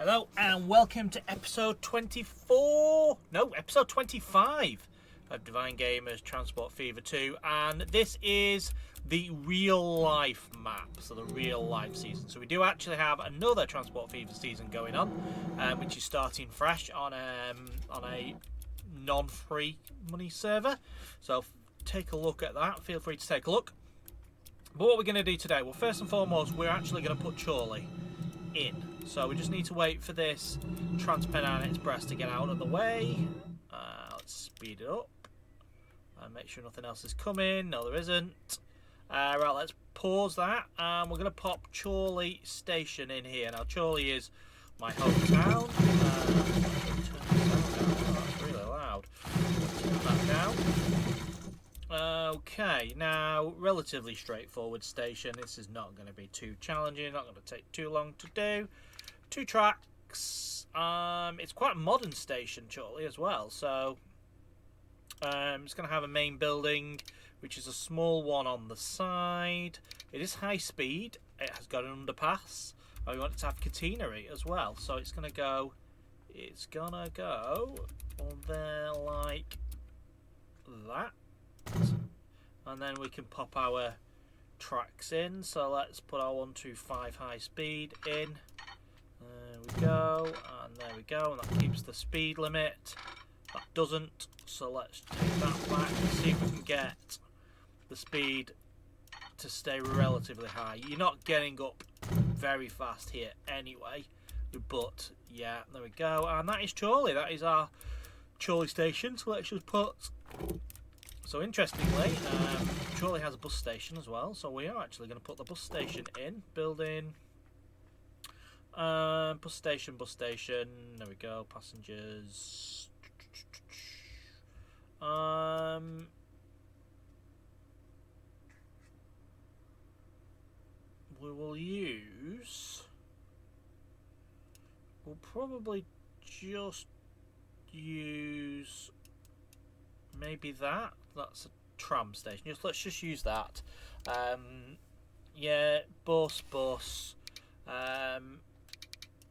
Hello and welcome to episode 25 of Divine Gamers Transport Fever 2, and this is the real life map, so the real life season. So we do actually have another Transport Fever season going on, which is starting fresh on a non-free money server. So take a look at that, feel free to take a look. But what we're going to do today, well, first and foremost, we're actually going to put Chorley in. So we just need to wait for this Transpennine Express to get out of the way. Let's speed it up and make sure nothing else is coming. No, there isn't. Right, let's pause that, and we're going to pop Chorley Station in here. Now, Chorley is my hometown. That's really loud. Turn that down. Okay, now, relatively straightforward station. This is not going to be too challenging, not going to take too long to do. 2 tracks. It's quite a modern station, Chorley, as well. So, it's going to have a main building, which is a small one on the side. It is high speed. It has got an underpass. And we want it to have catenary as well. So it's going to go on there like that. And then we can pop our tracks in. So let's put our 125 high speed in. There we go, and there we go, and that keeps the speed limit. That doesn't, so let's take that back and see if we can get the speed to stay relatively high. You're not getting up very fast here anyway, but yeah, there we go. And that is Chorley. That is our Chorley station. So let's just put. So interestingly, Chorley has a bus station as well. So we are actually going to put the bus station in. Building. Bus station. There we go. Passengers. We will use. We'll probably just use maybe that. That's a tram station. Let's just use that. Yeah, bus.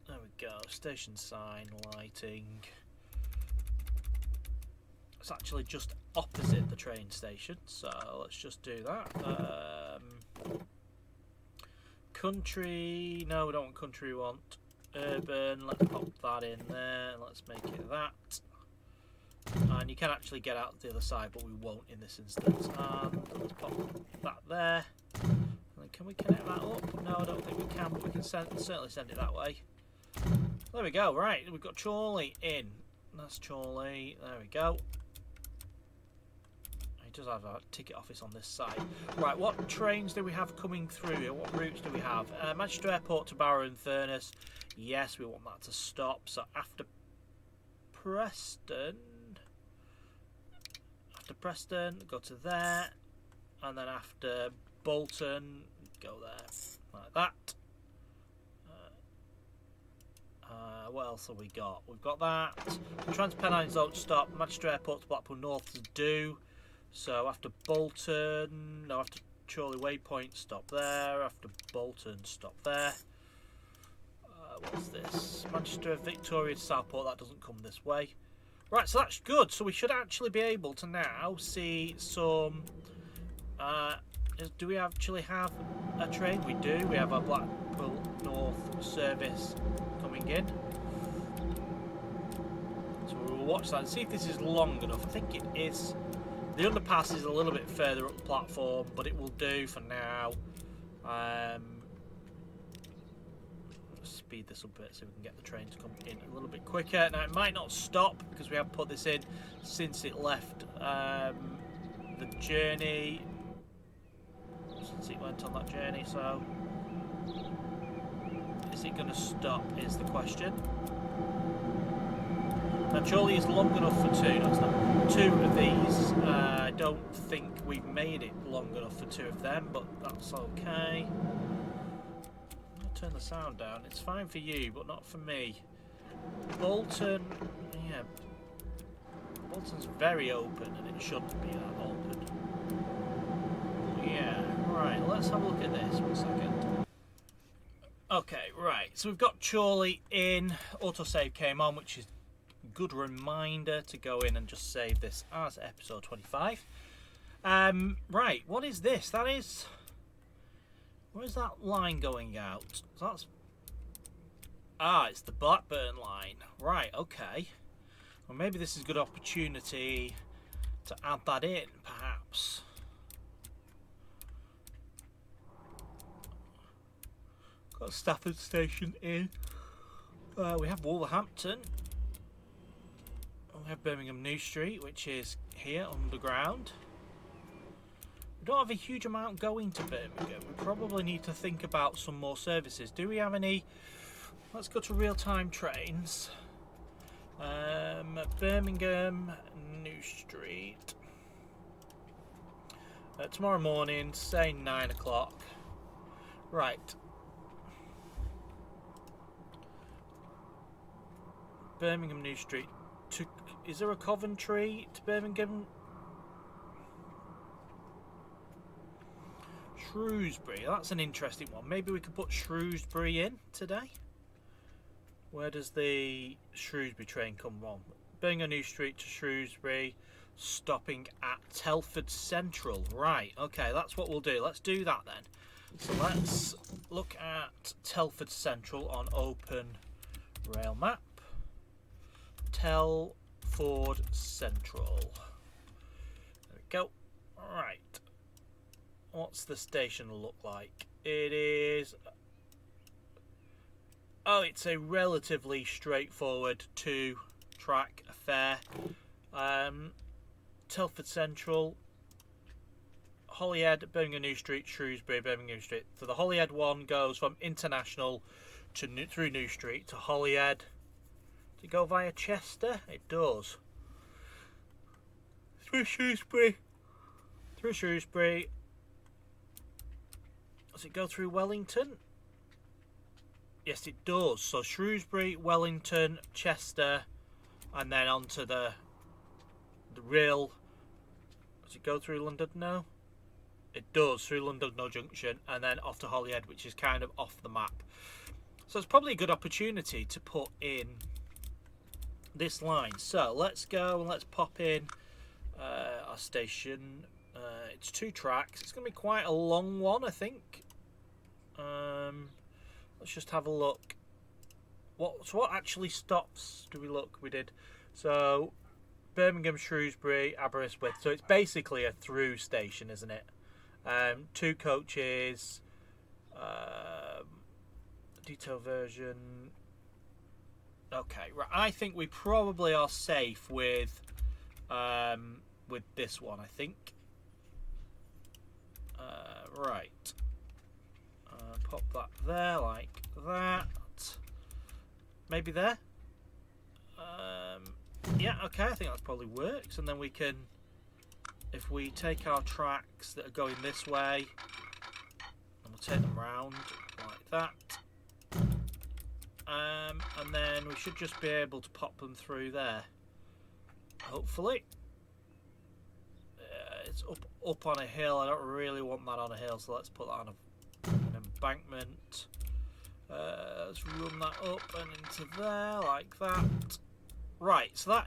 There we go. Station sign, lighting. It's actually just opposite the train station, so let's just do that. Country. No, we don't want country. We want urban. Let's pop that in there. Let's make it that. And you can actually get out the other side, but we won't in this instance. And let's pop that there. And then can we connect that up? No, I don't think we can, but we can certainly send it that way. There we go. Right, we've got Chorley in. That's Chorley. There we go. It does have a ticket office on this side. Right, what trains do we have coming through here? What routes do we have? Manchester Airport to Barrow and Furness. Yes, we want that to stop. So after Preston, go to there, and then after Bolton, go there, like that. What else have we got? We've got that. Transpennines don't stop. Manchester Airport to Blackpool North do. So after Bolton, no, after Chorley Waypoint, stop there. After Bolton, stop there. What's this? Manchester Victoria to Southport, that doesn't come this way. Right, so that's good. So we should actually be able to now see some. Do we actually have a train? We do. We have a Blackpool North service coming in. So we'll watch that and see if this is long enough. I think it is. The underpass is a little bit further up the platform, but it will do for now. Speed this up a bit so we can get the train to come in a little bit quicker. Now it might not stop because we have put this in since it left the journey, since it went on that journey. So is it going to stop is the question. Now Chorley is long enough for 2. No, it's not. 2 of these. I don't think we've made it long enough for 2 of them, but that's okay. Turn the sound down. It's fine for you, but not for me. Bolton, yeah. Bolton's very open, and it shouldn't be that open. Yeah, right. Let's have a look at this. 1 second. Okay, right. So we've got Chorley in. Autosave came on, which is a good reminder to go in and just save this as episode 25. Right, what is this? That is... Where's that line going out? So that's... Ah, it's the Blackburn line. Right, okay. Well, maybe this is a good opportunity to add that in, perhaps. Got Stafford Station in. We have Wolverhampton. We have Birmingham New Street, which is here underground. We don't have a huge amount going to Birmingham. We probably need to think about some more services. Do we have any? Let's go to real-time trains. Birmingham New Street. Tomorrow morning, say 9 o'clock. Right. Birmingham New Street. Is there a Coventry to Birmingham? Shrewsbury. That's an interesting one. Maybe we could put Shrewsbury in today. Where does the Shrewsbury train come from? Birmingham New Street to Shrewsbury, stopping at Telford Central. Right, okay, that's what we'll do. Let's do that then. So let's look at Telford Central on Open Rail Map. Telford Central. There we go. Right. What's the station look like? It is... Oh, it's a relatively straightforward two-track affair. Telford Central, Holyhead, Birmingham New Street, Shrewsbury, Birmingham New Street. So the Holyhead one goes from International to through New Street to Holyhead. Does it go via Chester? It does. Through Shrewsbury. Through Shrewsbury. Does it go through Wellington? Yes, it does. So Shrewsbury, Wellington, Chester, and then onto the rail. Does it go through London? No. It does, through London Junction, and then off to Holyhead, which is kind of off the map. So it's probably a good opportunity to put in this line. So let's go and let's pop in our station. It's two tracks. It's going to be quite a long one, I think. Let's just have a look. What actually stops? Do we look? We did. So Birmingham, Shrewsbury, Aberystwyth. So it's basically a through station, isn't it? Two coaches. Detail version. Okay, right. I think we probably are safe with this one. I think. Right. Pop that there like that. Maybe there. Yeah, okay, I think that probably works. And then we can, if we take our tracks that are going this way, and we'll take them round like that. And then we should just be able to pop them through there. Hopefully. It's up on a hill. I don't really want that on a hill, so let's put that on an embankment. Let's run that up and into there like that. Right, so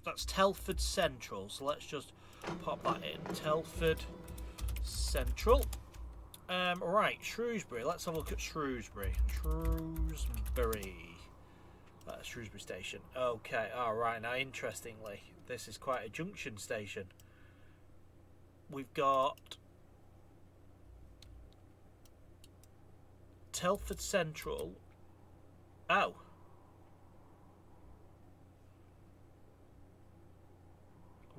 that's Telford Central. So let's just pop that in. Telford Central. Right, Shrewsbury. Let's have a look at Shrewsbury. Shrewsbury Station. Okay, alright, now interestingly, this is quite a junction station. We've got Telford Central. Oh.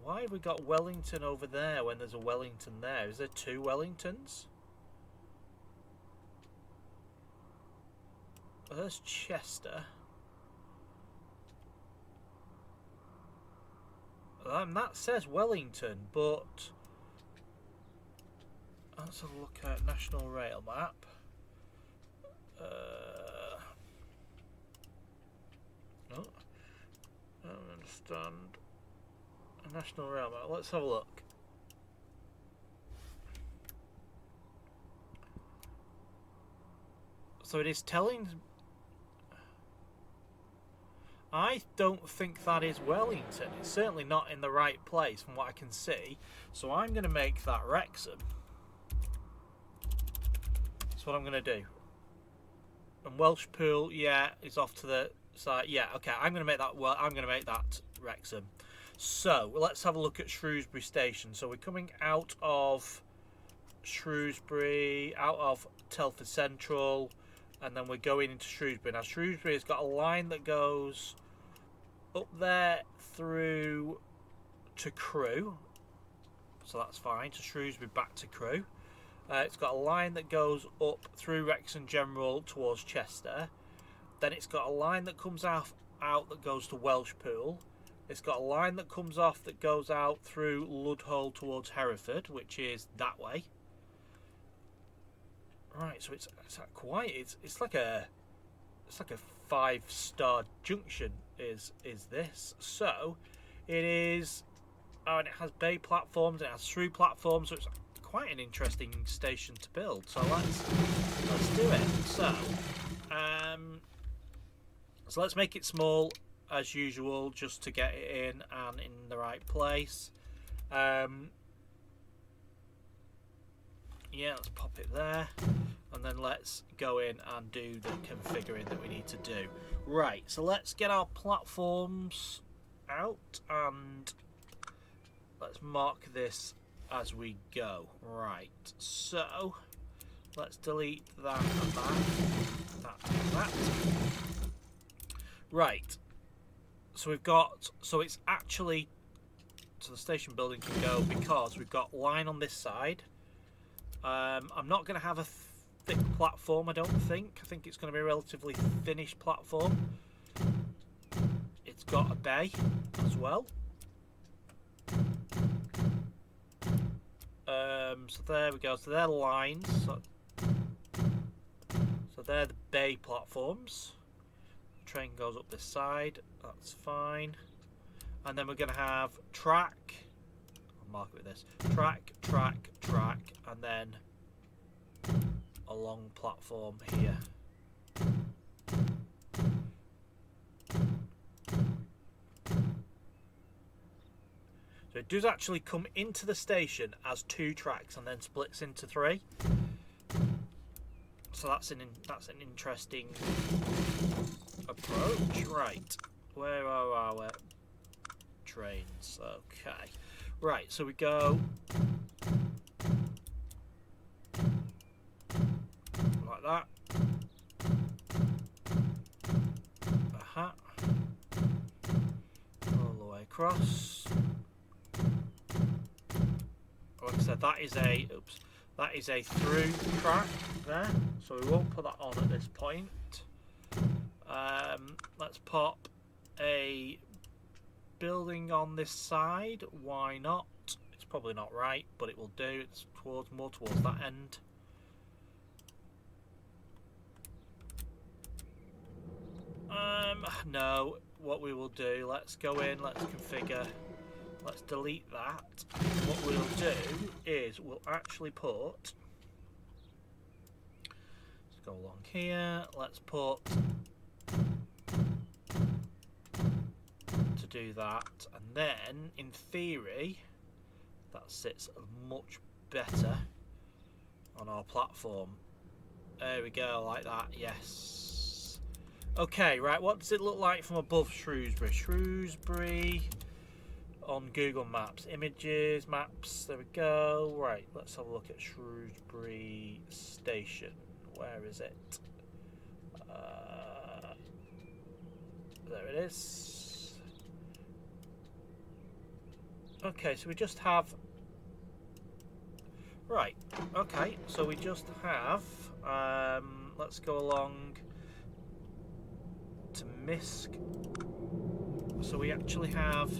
Why have we got Wellington over there when there's a Wellington there? Is there two Wellingtons? Oh, there's Chester. That says Wellington, but let's have a look at National Rail Map. I don't understand. A National Rail Map. Let's have a look. So it is telling... I don't think that is Wellington. It's certainly not in the right place from what I can see. So I'm going to make that Wrexham. That's what I'm going to do. And Welshpool, yeah, is off to the side. Yeah, okay, I'm going to make that. Well, I'm going to make that Wrexham. So let's have a look at Shrewsbury Station. So we're coming out of Shrewsbury, out of Telford Central, and then we're going into Shrewsbury. Now Shrewsbury has got a line that goes up there through to Crewe, so that's fine. To Shrewsbury, back to Crewe. It's got a line that goes up through Wrexham General towards Chester. Then it's got a line that comes out that goes to Welshpool. It's got a line that comes off that goes out through Ludhole towards Hereford, which is that way. Right, so it's like a 5-star junction is this. So it is, and it has bay platforms, it has through platforms, so it's quite an interesting station to build. So let's do it. So let's make it small as usual, just to get it in and in the right place. Yeah, let's pop it there, and then let's go in and do the configuring that we need to do. Right, so let's get our platforms out and let's mark this as we go. Right, so let's delete that and that and that. Right, so we've got, so it's actually, so the station building can go because we've got line on this side. I'm not going to have a thick platform, I don't think. I think it's going to be a relatively thinnish platform. It's got a bay as well. So there we go. So they're lines. So they're the bay platforms. The train goes up this side. That's fine. And then we're going to have track. Mark it with this. Track, track, track, and then a long platform here. So it does actually come into the station as 2 tracks and then splits into 3. So that's an interesting approach. Right, where are our trains? Okay. Right, so we go like that. All the way across. Like I said, that is a through track there, so we won't put that on at this point. Let's pop a building on this side. Why not? It's probably not right, but it will do. It's more towards that end. No, what we will do, let's go in, let's configure, let's delete that. What we'll do is we'll actually put, let's go along here, let's put, to do that, and then in theory that sits much better on our platform. There we go, like that. Yes. Okay, right, what does it look like from above Shrewsbury? Shrewsbury on Google Maps. Images, maps, there we go. Right, let's have a look at Shrewsbury Station. Where is it? There it is. Okay, so we just have... Right, okay, so we just have... let's go along to Misk. So we actually have...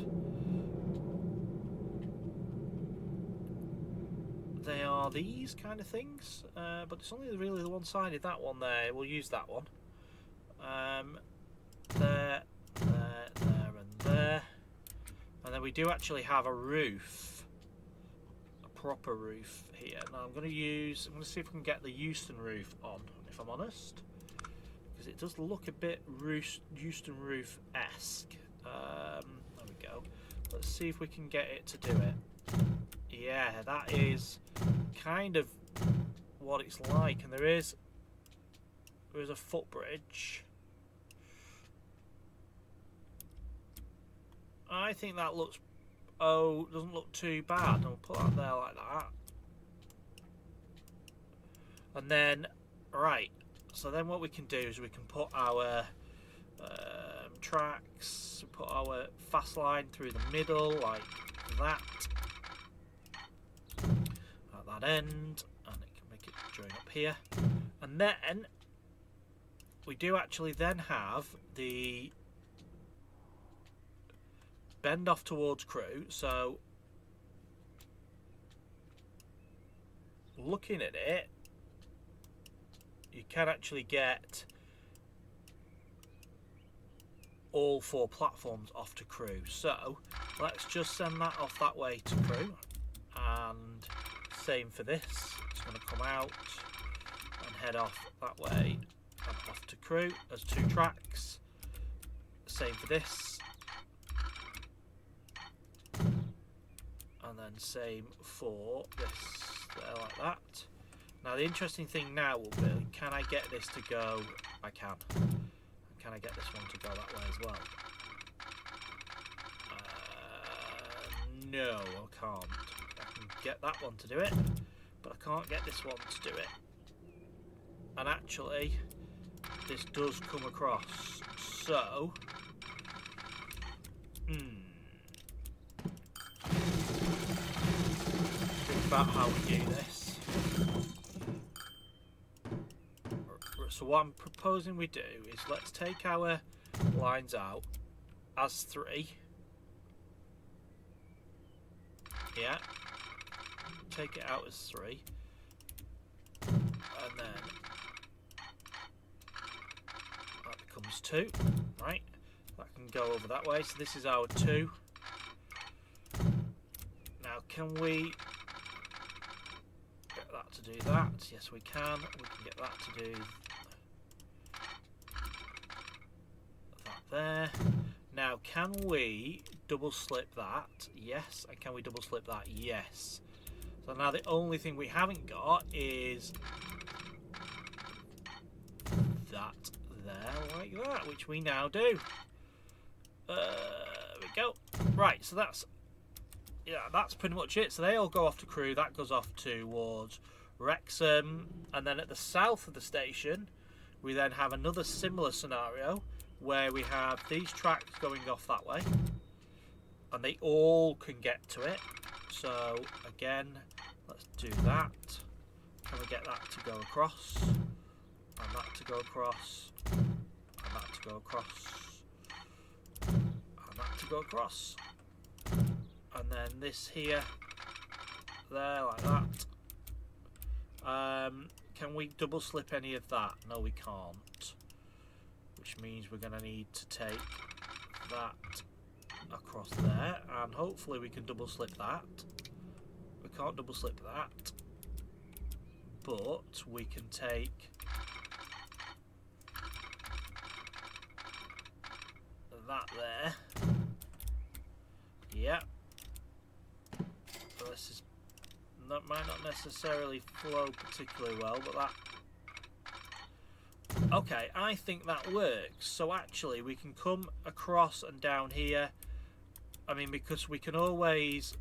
They are these kind of things, but it's only really the one-sided, that one there. We'll use that one. There, and there. And then we do actually have a roof. A proper roof here. Now I'm going to see if we can get the Euston roof on, if I'm honest. because it does look a bit Euston Roof-esque. There we go. Let's see if we can get it to do it. Yeah, that is kind of what it's like, and there is a footbridge. I think that looks, doesn't look too bad. I'll put that there like that. And then, right, so then what we can do is we can put our tracks, put our fast line through the middle like that. At that end, and it can make it join up here. And then we do actually then have the bend off towards Crewe. So looking at it, you can actually get all 4 platforms off to Crewe. So let's just send that off that way to Crewe, and same for this. It's going to come out and head off that way and off to Crewe as 2 tracks. Same for this, and then same for this there like that. Now the interesting thing now will be, can I get this to go? I can. Can I get this one to go that way as well? No, I can't. I can get that one to do it, but I can't get this one to do it. And actually, this does come across. So, think about how we do this. So what I'm proposing we do is let's take our lines out as 3. Yeah. Take it out as 3. And then that becomes 2. Right. That can go over that way. So this is our 2. Now can we get that to do that? Yes we can. We can get that to do there. Now can we double slip that? Yes. And can we double slip that? Yes. So now the only thing we haven't got is that there like that, which we now do. There we go. Right, so that's pretty much it. So they all go off to Crewe, that goes off towards Wrexham, and then at the south of the station we then have another similar scenario where we have these tracks going off that way, and they all can get to it. So again, let's do that. Can we get that to go across, and that to go across, and that to go across, and that to go across, and then this here, there like that. Can we double slip any of that? No, we can't. Which means we're going to need to take that across there, and hopefully we can double slip that. We can't double slip that, but we can take that there. Yeah. So this is, that might not necessarily flow particularly well, but that. Okay, I think that works. So actually we can come across and down here. I mean, because we can always,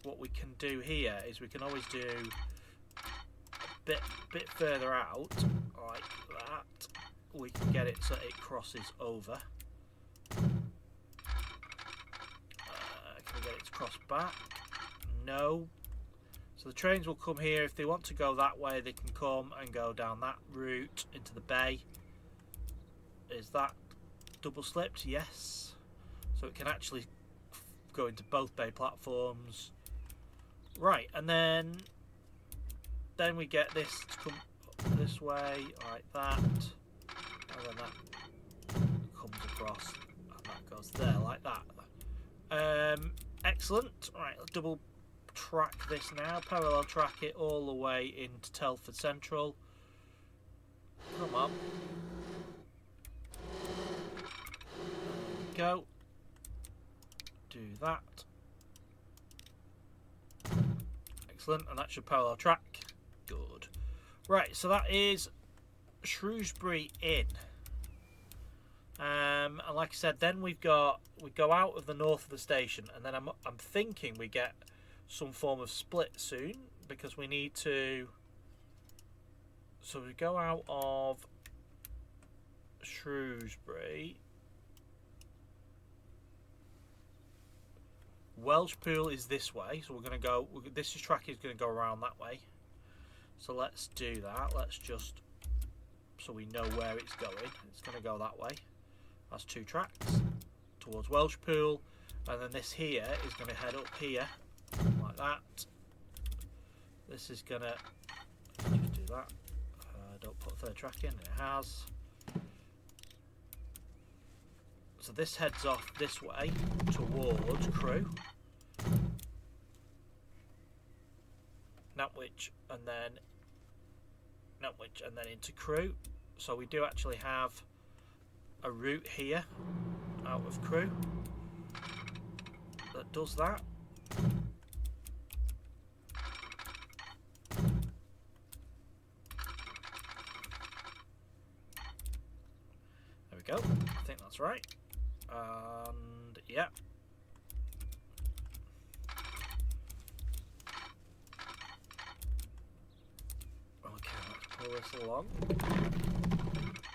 what we can do here is we can always do a bit further out like that. We can get it so it crosses over. Can we get it to cross back? No. So the trains will come here. If they want to go that way, they can come and go down that route into the bay. Is that double slipped? Yes. So it can actually go into both bay platforms. Right, and then we get this to come this way like that, and then that comes across and that goes there like that. Excellent. Right, let's double track this now, parallel track it all the way into Telford Central. Come on. go. Do that. Excellent, and that should parallel track. Good. Right, so that is Shrewsbury in. And like I said, then we go out of the north of the station, and then I'm thinking we get some form of split soon, because we need to. So we go out of Shrewsbury. Welshpool is this way, so we're going to go. This track is going to go around that way. So let's do that. Let's just, so we know where it's going. It's going to go that way. That's 2 tracks towards Welshpool, and then this here is going to head up here like that. This is going to just do that. Don't put a 3rd track in. It has. So this heads off this way towards Crewe, Nantwich, and then into Crewe. So we do actually have a route here out of Crewe that does that. There we go. I think that's right. And yeah. Okay, let's pull this along.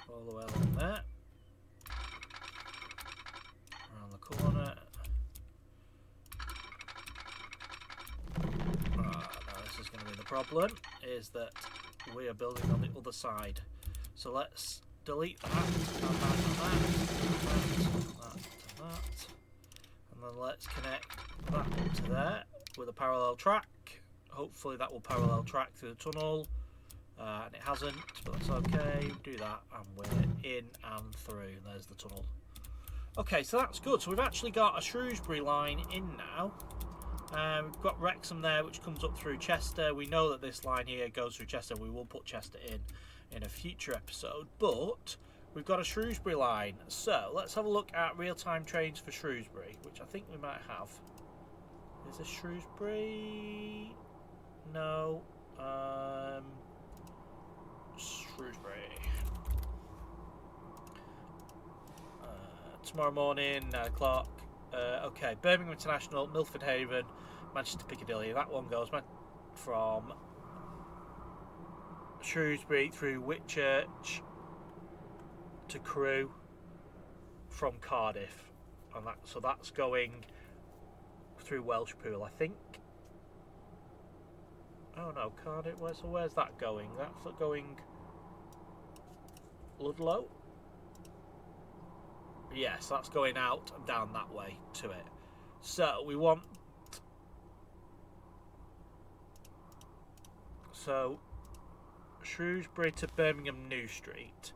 All the way along there. Around the corner. No, this is going to be the problem, is that we are building on the other side. So let's delete that, and then let's connect that up to there with a parallel track. Hopefully that will parallel track through the tunnel, and it hasn't, but that's okay. Do that, and we're in and through. There's the tunnel. Okay, so that's good. So we've actually got a Shrewsbury line in now. We've got Wrexham there, which comes up through Chester. We know that this line here goes through Chester. We will put Chester in a future episode, but we've got a Shrewsbury line. So let's have a look at real-time trains for Shrewsbury, which I think we might have. Is this Shrewsbury? No. Shrewsbury. Tomorrow morning, 9 o'clock. Okay, Birmingham International, Milford Haven, Manchester Piccadilly. That one goes from Shrewsbury through Whitchurch to Crewe from Cardiff, and so that's going through Welshpool, I think. Oh no, Cardiff. Where's that going? That's going Ludlow. Yes, that's going out and down that way to it. So we want. So Shrewsbury to Birmingham New Street.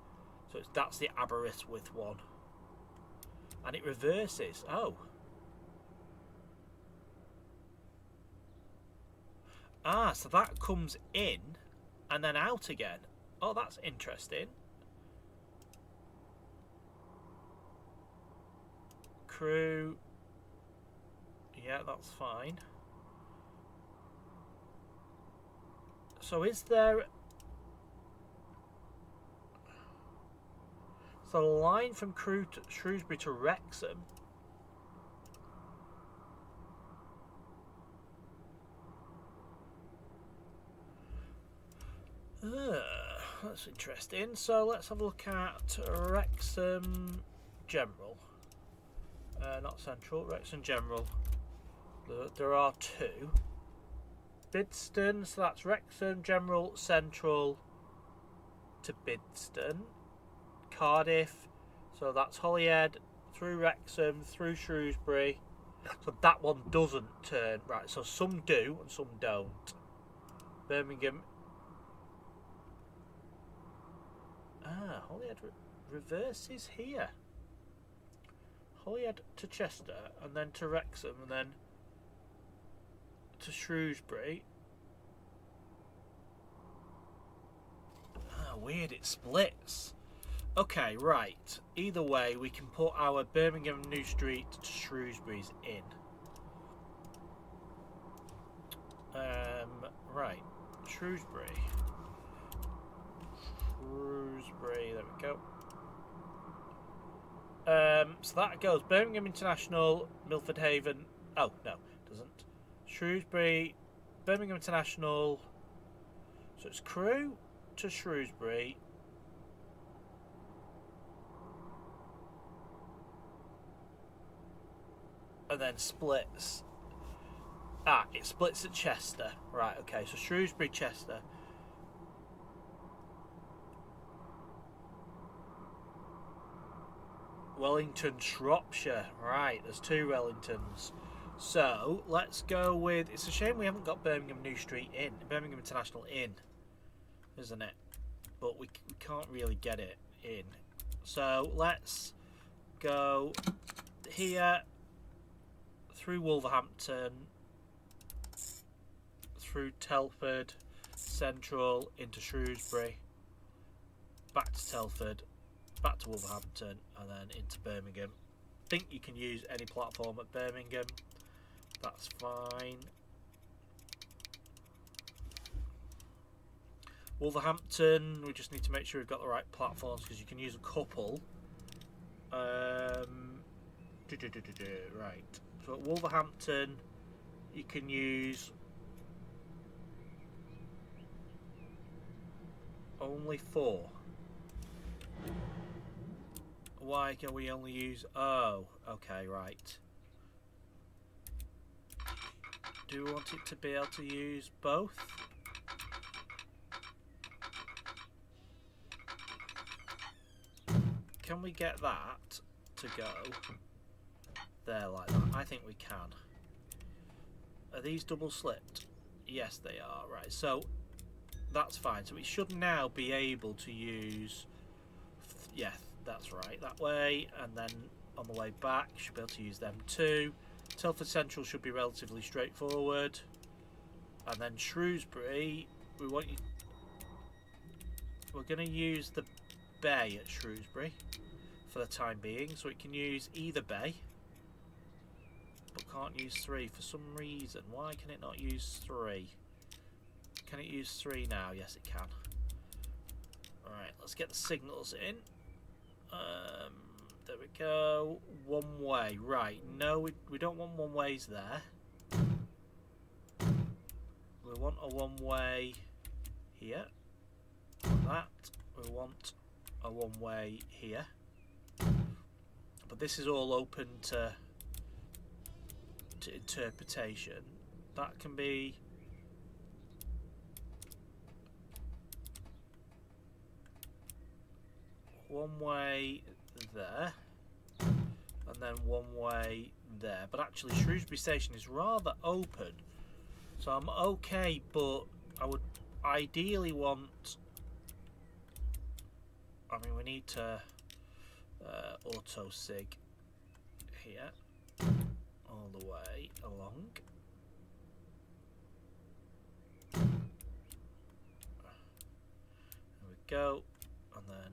So that's the Aberystwyth one. And it reverses. Oh. Ah, so that comes in and then out again. Oh, that's interesting. Crewe. Yeah, that's fine. So is there... So the line from Crewe to Shrewsbury to Wrexham. That's interesting. So let's have a look at Wrexham General. Not Central, Wrexham General. There are 2. Bidston, so that's Wrexham General Central to Bidston. Cardiff, so that's Holyhead through Wrexham through Shrewsbury. So that one doesn't turn. Right, so some do and some don't. Birmingham. Ah, Holyhead reverses here. Holyhead to Chester, and then to Wrexham, and then to Shrewsbury. Ah, weird, it splits. Okay, right. Either way, we can put our Birmingham New Street to Shrewsbury's in. Right. Shrewsbury. Shrewsbury, there we go. So that goes Birmingham International, Milford Haven. Oh, no, it doesn't. Shrewsbury, Birmingham International. So it's Crewe to Shrewsbury. And then splits. Ah, it splits at Chester. Right, okay, so Shrewsbury, Chester. Wellington, Shropshire. Right, there's 2 Wellingtons. So, let's go with... It's a shame we haven't got Birmingham New Street in. Birmingham International in. Isn't it? But we can't really get it in. So, let's go here. Through Wolverhampton. Through Telford. Central. Into Shrewsbury. Back to Telford. Back to Wolverhampton and then into Birmingham. I think you can use any platform at Birmingham. That's fine. Wolverhampton, we just need to make sure we've got the right platforms because you can use a couple. Right. So at Wolverhampton, you can use only 4. Why can we only use... Oh, okay, right. Do we want it to be able to use both? Can we get that to go there like that? I think we can. Are these double slipped? Yes, they are. Right, so that's fine. So we should now be able to use... Yeah, that's right, that way, and then on the way back should be able to use them too. Telford Central should be relatively straightforward, and then Shrewsbury, we're going to use the bay at Shrewsbury for the time being, so it can use either bay, but can't use 3 for some reason. Why can it not use 3? Can it use 3 now? Yes, it can. Alright, let's get the signals in. There we go. One way. Right. No, we don't want one ways there. We want a one way here. That. We want a one way here. But this is all open to interpretation. That can be... one way there and then one way there, but actually Shrewsbury station is rather open, so I'm okay, but I would ideally want... I mean, we need to auto sig here all the way along. There we go, and then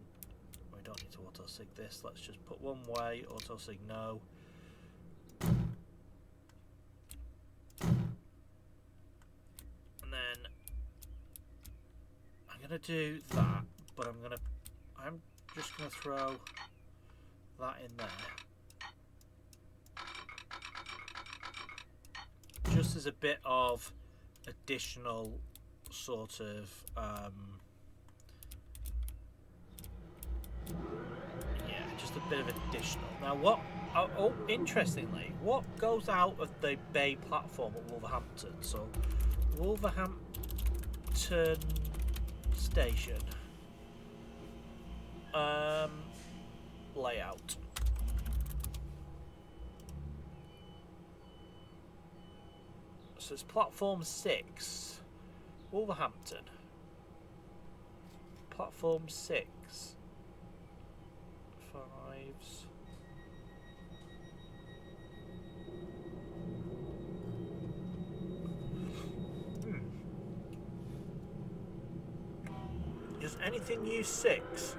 we don't need to auto sig this. Let's just put one way, auto sig no. And then I'm gonna do that, but I'm just gonna throw that in there. Just as a bit of additional sort of yeah, just a bit of additional. Now what, oh, interestingly, what goes out of the bay platform at Wolverhampton? So Wolverhampton station layout. So it's platform 6, Wolverhampton. Platform 6. 5s. Does anything use 6?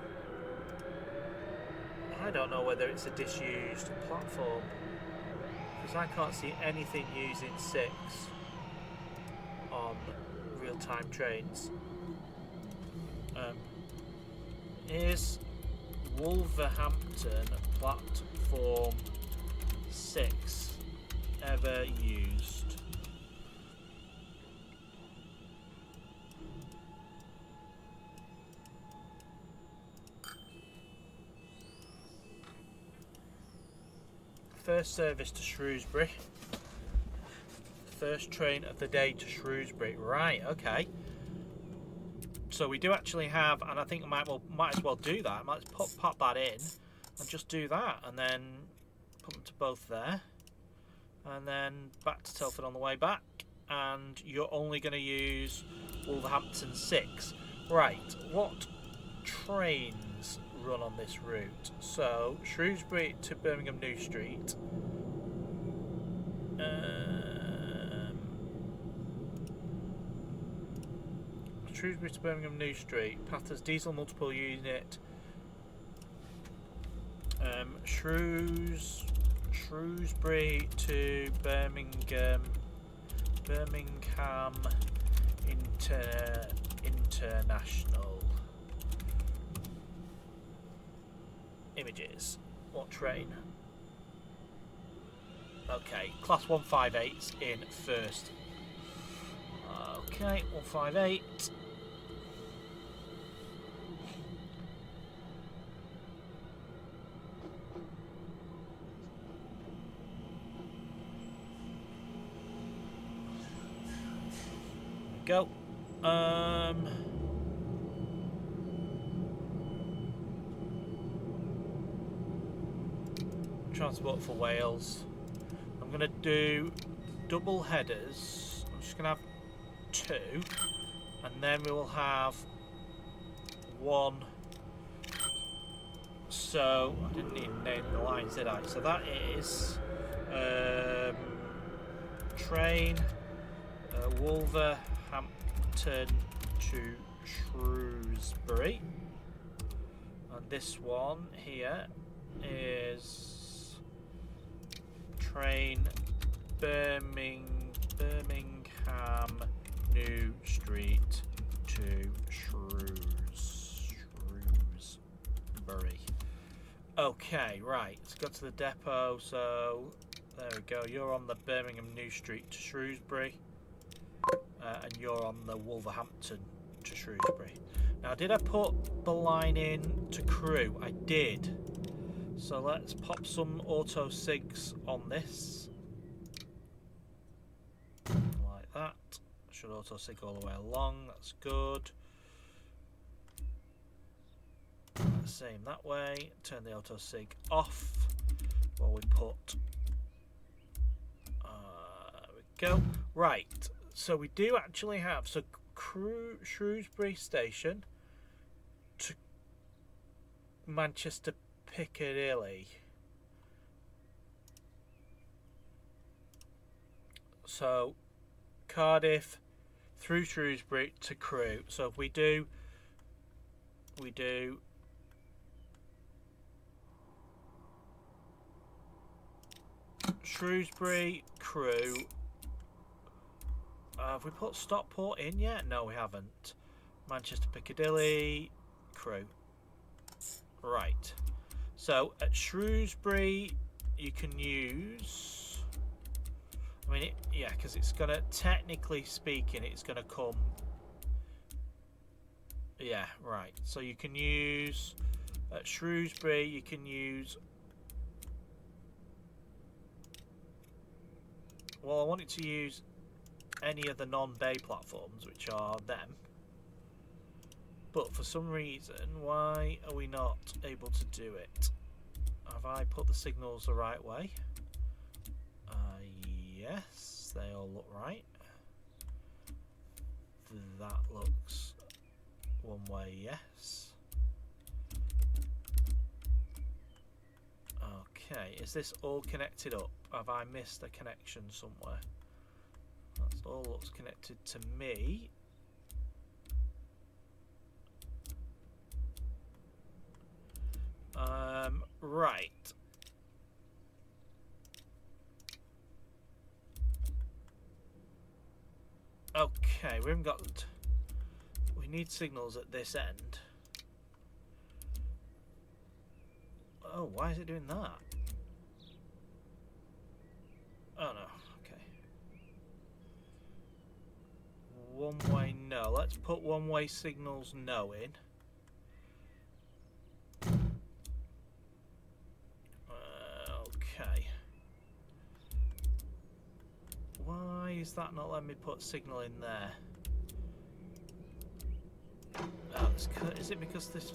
I don't know whether it's a disused platform, because I can't see anything using 6 on real-time trains. Is Wolverhampton platform 6 ever used? First service to Shrewsbury. First train of the day to Shrewsbury. Right, okay. So we do actually have, and I think I might as well do that. I might pop that in and just do that, and then put them to both there, and then back to Telford on the way back. And you're only going to use Wolverhampton 6. Right, what trains run on this route? So Shrewsbury to Birmingham New Street. Shrewsbury to Birmingham New Street. Pathers diesel multiple unit. Shrewsbury to Birmingham International. Images. What train? Okay, class 158's in first. Okay, 158. Go. Transport for Wales. I'm going to do double headers. I'm just going to have 2, and then we will have 1. So I didn't even name the lines, did I? So that is train Wolverhampton to Shrewsbury, and this one here is train Birmingham New Street to Shrewsbury. Okay, right, let's go to the depot. So there we go, you're on the Birmingham New Street to Shrewsbury, and you're on the Wolverhampton to Shrewsbury. Now, did I put the line in to Crewe? I did. So let's pop some auto sigs on this. Like that. Should auto sig all the way along. That's good. Same that way. Turn the auto sig off while we put. There we go. Right. So we do actually have Shrewsbury Station to Manchester Piccadilly. So Cardiff through Shrewsbury to Crewe. So if we do Shrewsbury, Crewe. Have we put Stockport in yet? No, we haven't. Manchester Piccadilly, Crewe. Right. So at Shrewsbury, you can use. I mean, yeah, because it's gonna, technically speaking, it's gonna come. Yeah, right. So you can use at Shrewsbury. You can use. Well, I wanted to use any of the non-bay platforms, which are them. But for some reason, why are we not able to do it? Have I put the signals the right way? Yes, they all look right. That looks one way, yes. Okay, is this all connected up? Have I missed a connection somewhere? That all looks connected to me. Right. Okay, we haven't got... We need signals at this end. Oh, why is it doing that? Oh no, okay. One way no. Let's put one way signals no in. Okay. Why is that not letting me put signal in there? Oh, is it because this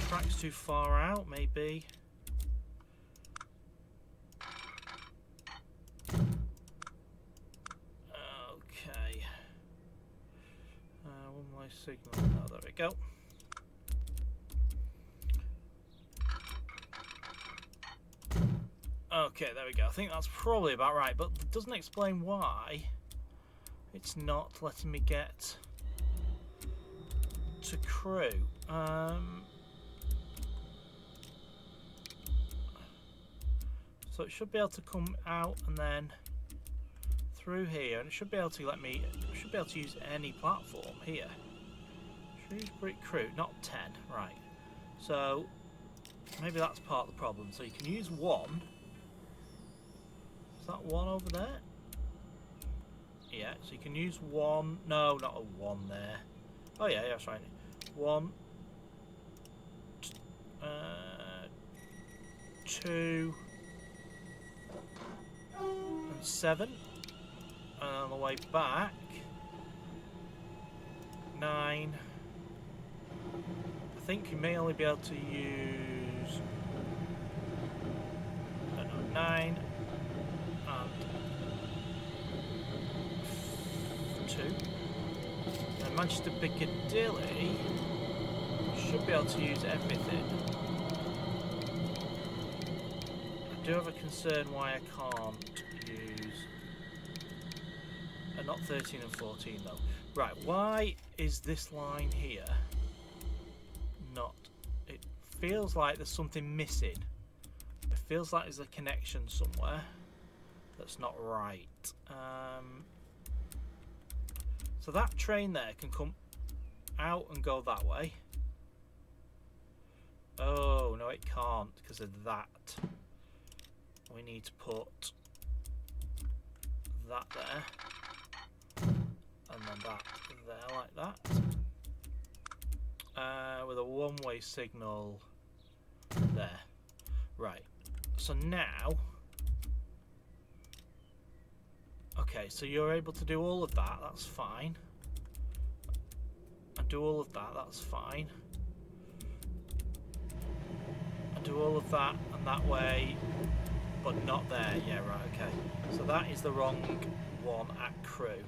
track's too far out? Maybe. Okay. One-way signal. Oh, there we go. Okay, there we go. I think that's probably about right, but it doesn't explain why it's not letting me get to Crew. So it should be able to come out and then through here, and it should be able to let me. I should be able to use any platform here. Shrewsbury Crew, not 10, right? So maybe that's part of the problem. So you can use one. Is that one over there? Yeah, so you can use one. No, not a one there. Oh yeah, that's right. One, 2, and 7. And on the way back, 9. I think you may only be able to use 9 and 2. And Manchester Piccadilly should be able to use everything. I do have a concern why I can't use... not 13 and 14 though. Right, why is this line here not... It feels like there's something missing. It feels like there's a connection somewhere that's not right. So that train there can come out and go that way. Oh, no it can't because of that. We need to put that there. And then that there like that. With a one-way signal there. Right. So now... Okay, so you're able to do all of that, that's fine. And do all of that, that's fine. And do all of that and that way, but not there. Yeah, right, okay. So that is the wrong one at Crew.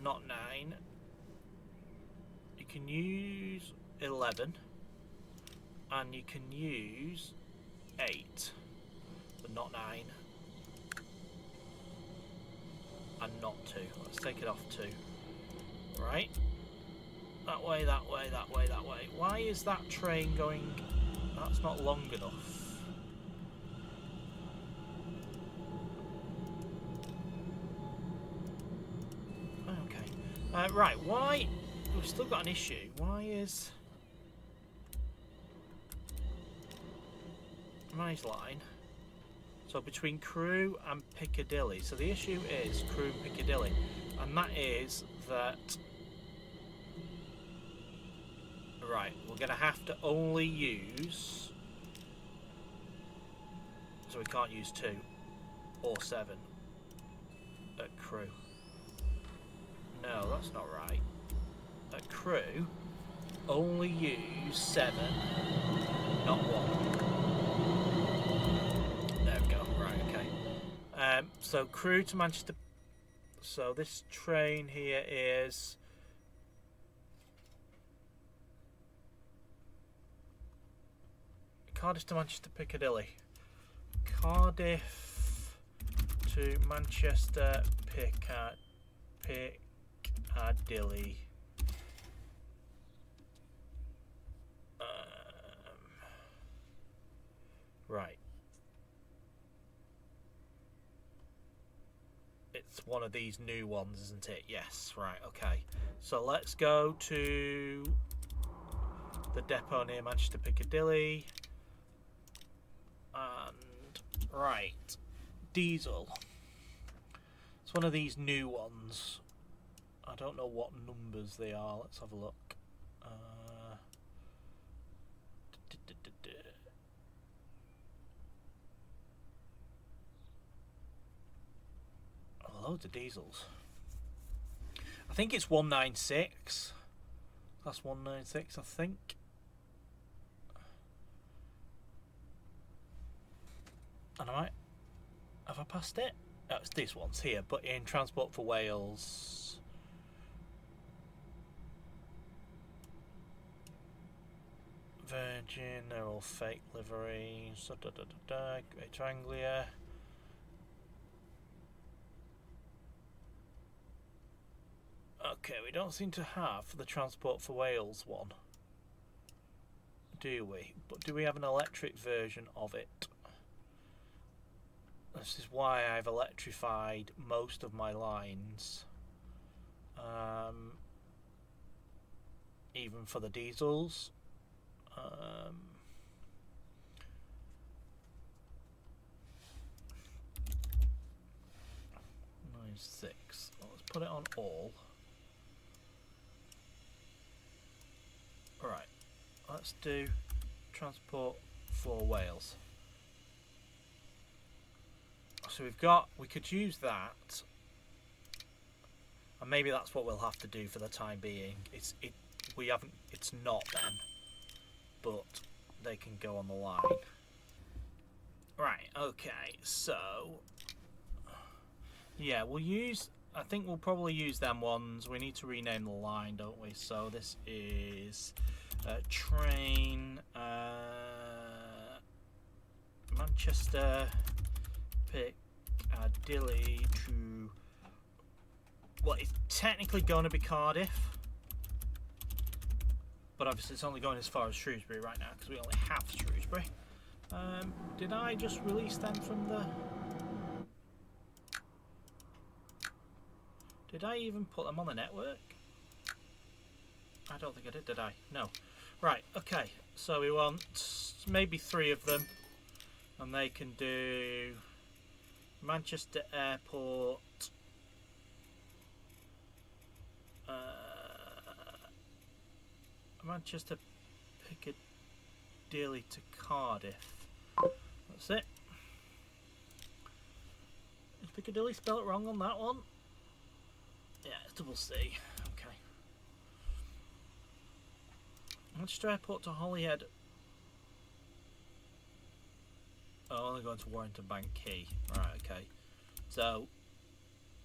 Not 9. You can use 11. And you can use 8. But not 9. And not 2. Let's take it off 2. Right. That way, that way, that way, that way. Why is that train going... That's not long enough. Okay. Right, why... We've still got an issue. Why is... Managed line... So between Crew and Piccadilly. So the issue is Crew and Piccadilly. And that is that... Right, we're going to have to only use... So we can't use 2 or 7 at Crew. No, that's not right. At Crew, only use 7, not 1. There we go, right, okay. So Crew to Manchester... So this train here is... Cardiff to Manchester Piccadilly. Cardiff to Manchester Piccadilly. one of these new ones, isn't it? Yes, right, okay. So let's go to the depot near Manchester Piccadilly. And, right, diesel. It's one of these new ones. I don't know what numbers they are. Let's have a look. Loads of diesels. I think it's 196. That's 196, I think. And have I passed it? Oh, it's this one's here, but in Transport for Wales. Virgin, they're all fake liveries. Greater Anglia. Okay, we don't seem to have the Transport for Wales one, do we? But do we have an electric version of it? This is why I've electrified most of my lines. Even for the diesels. 96. Well, let's put it on all. Right, let's do Transport for Wales. So we could use that, and maybe that's what we'll have to do for the time being. It's not them, but they can go on the line. Right, okay, so yeah, I think we'll probably use them ones. We need to rename the line, don't we? So this is train Manchester Piccadilly to what is technically going to be Cardiff, but obviously it's only going as far as Shrewsbury right now because we only have Shrewsbury. Did I just release them from the... Did I even put them on the network? I don't think I did I? No. Right, okay. So we want maybe 3 of them. And they can do Manchester Airport, Manchester Piccadilly to Cardiff. That's it. Is Piccadilly spelt wrong on that one? Yeah, it's double C. Okay. Manchester Airport to Holyhead. Oh, only going to Warrington Bank Quay. Right, okay. So,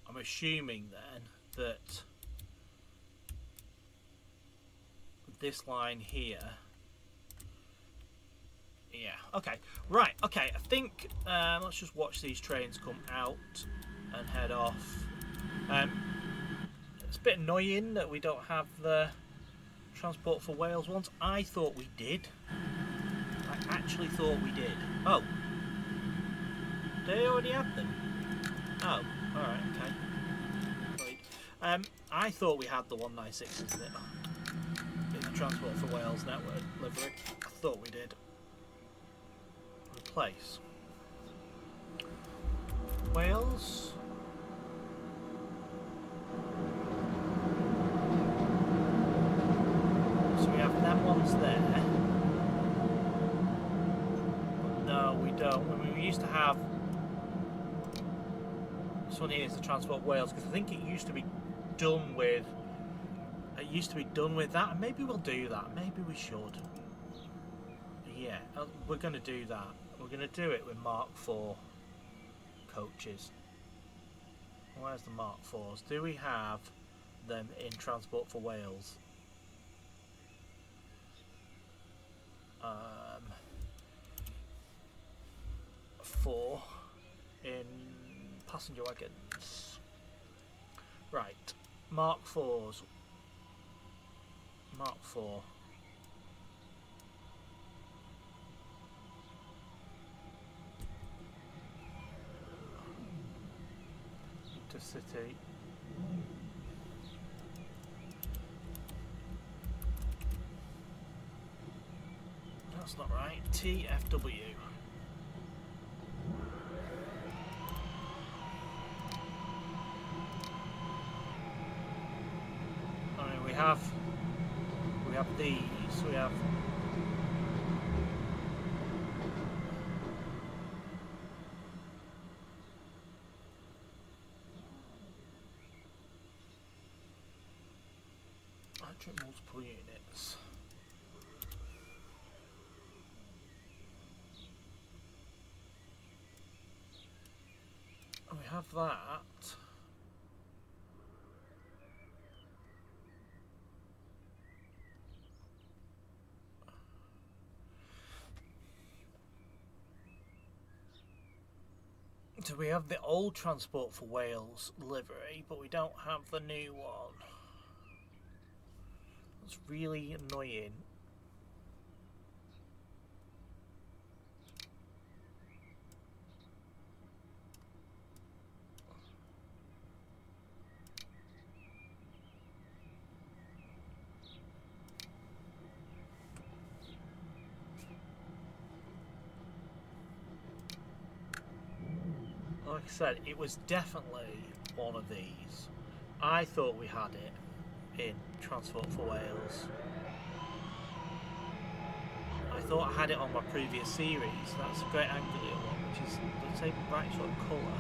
I'm assuming then that this line here... Yeah, okay. Right, okay. I think let's just watch these trains come out and head off. It's a bit annoying that we don't have the Transport for Wales ones. I thought we did. I actually thought we did. Oh. They already have them? Oh, alright, okay. Right. I thought we had the 196, isn't it? In the Transport for Wales network livery. I thought we did. Replace. Wales. So we have them ones there. No, we don't. I mean, we used to have... This one here is the Transport Wales, because I think it used to be done with... It used to be done with that, and maybe we'll do that. Maybe we should. Yeah, we're going to do that. We're going to do it with Mark IV coaches. Where's the Mark IVs? Do we have them in Transport for Wales? 4 in passenger wagons. Right, Mark IVs. Mark IV. To Manchester City. That's not right. TFW. I mean, we have these. We have. Electric multiple units. We have that. So we have the old Transport for Wales livery, but we don't have the new one. It's really annoying. Like I said, it was definitely one of these. I thought we had it in Transport for Wales. I thought I had it on my previous series. That's a great angular one, which is the same bright sort of colour.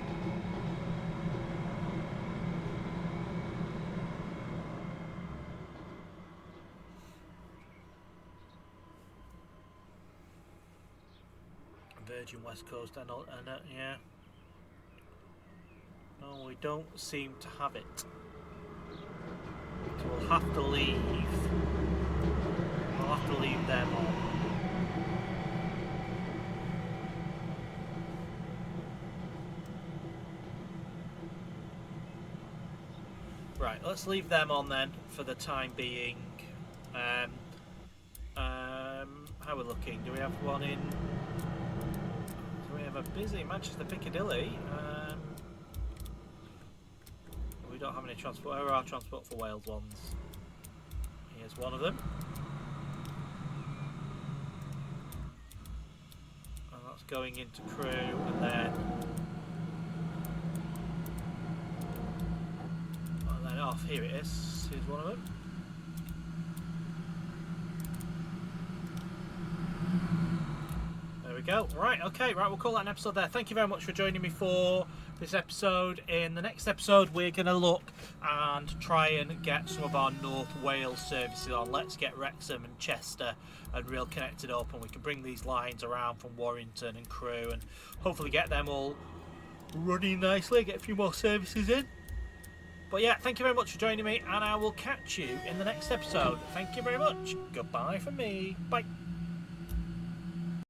Virgin West Coast and yeah. No, we don't seem to have it. So we'll have to leave. We'll have to leave them on. Right, let's leave them on then for the time being. How we're looking? Do we have one in? Do we have a busy Manchester Piccadilly? We don't have any transport. Where are our Transport for Wales ones? Here's one of them. And that's going into Crewe, and then off. Here it is. Here's one of them. There we go. Right, okay, right, we'll call that an episode there. Thank you very much for joining me for this episode. In the next episode, we're going to look and try and get some of our North Wales services on. Let's get Wrexham and Chester and Real connected up, and we can bring these lines around from Warrington and Crewe and hopefully get them all running nicely, get a few more services in. But yeah, thank you very much for joining me, and I will catch you in the next episode. Thank you very much. Goodbye from me. Bye.